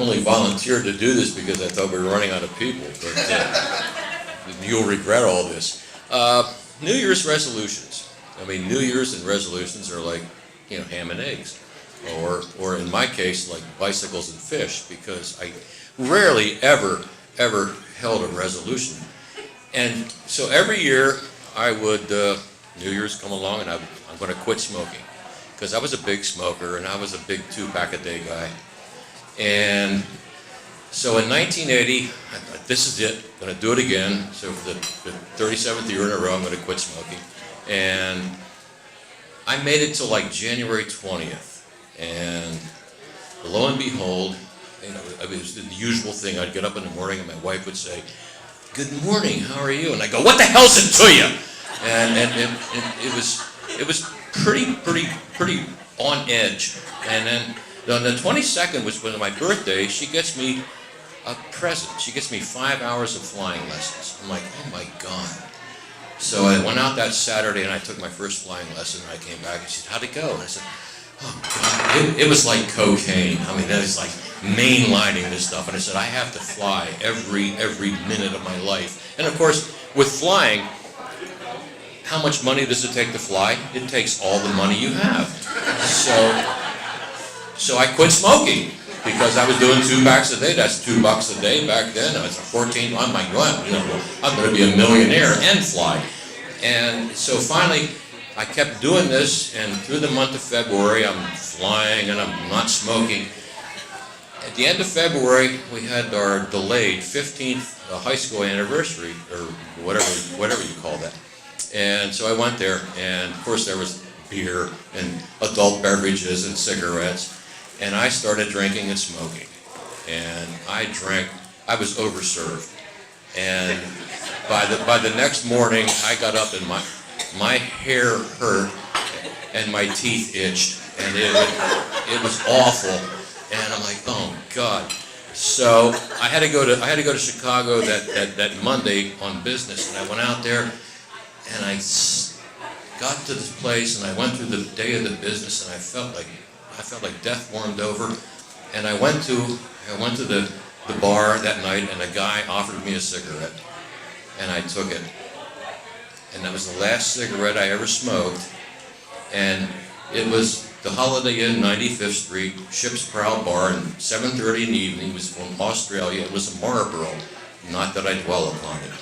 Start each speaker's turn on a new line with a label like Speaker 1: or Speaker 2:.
Speaker 1: only volunteered to do this because I thought we were running out of people, but you'll regret all this. New Year's resolutions. I mean, New Year's and resolutions are like, ham and eggs. Or in my case, like bicycles and fish, because I rarely ever held a resolution. And so every year I would, New Year's come along and I'm going to quit smoking. Because I was a big smoker and I was a big 2-pack-a-day guy. And so in 1980, I thought, this is it, I'm going to do it again. So for the 37th year in a row, I'm going to quit smoking. And I made it till like January 20th. And lo and behold, it was the usual thing. I'd get up in the morning and my wife would say, "Good morning, how are you?" And I go, "What the hell's it to you?" And it was pretty on edge. And then on the 22nd, which was my birthday, she gets me a present. She gets me 5 hours of flying lessons. I'm like, oh my God. So I went out that Saturday and I took my first flying lesson and I came back and she said, "How'd it go?" And I said, oh God, it was like cocaine. I mean, that is like mainlining this stuff. And I said, I have to fly every minute of my life. And of course, with flying, how much money does it take to fly? It takes all the money you have. So I quit smoking because I was doing 2 packs a day. That's $2 a day back then. I was 14. I'm like, well, I'm going to be a millionaire and fly. And so finally, I kept doing this, and through the month of February, I'm flying and I'm not smoking. At the end of February, we had our delayed 15th high school anniversary, or whatever you call that. And so I went there, and of course there was beer and adult beverages and cigarettes, and I started drinking and smoking. And I was overserved. And by the next morning, I got up and my hair hurt and my teeth itched, and it was awful. And I'm like, oh God. So I had to go to Chicago that Monday on business, and I went out there and I got to this place and I went through the day of the business and I felt like death warmed over. And I went to the bar that night and a guy offered me a cigarette, and I took it. And that was the last cigarette I ever smoked. And it was the Holiday Inn, 95th Street, Ship's Prow Bar, and 7:30 in the evening. It was from Australia. It was a Marlboro. Not that I dwell upon it.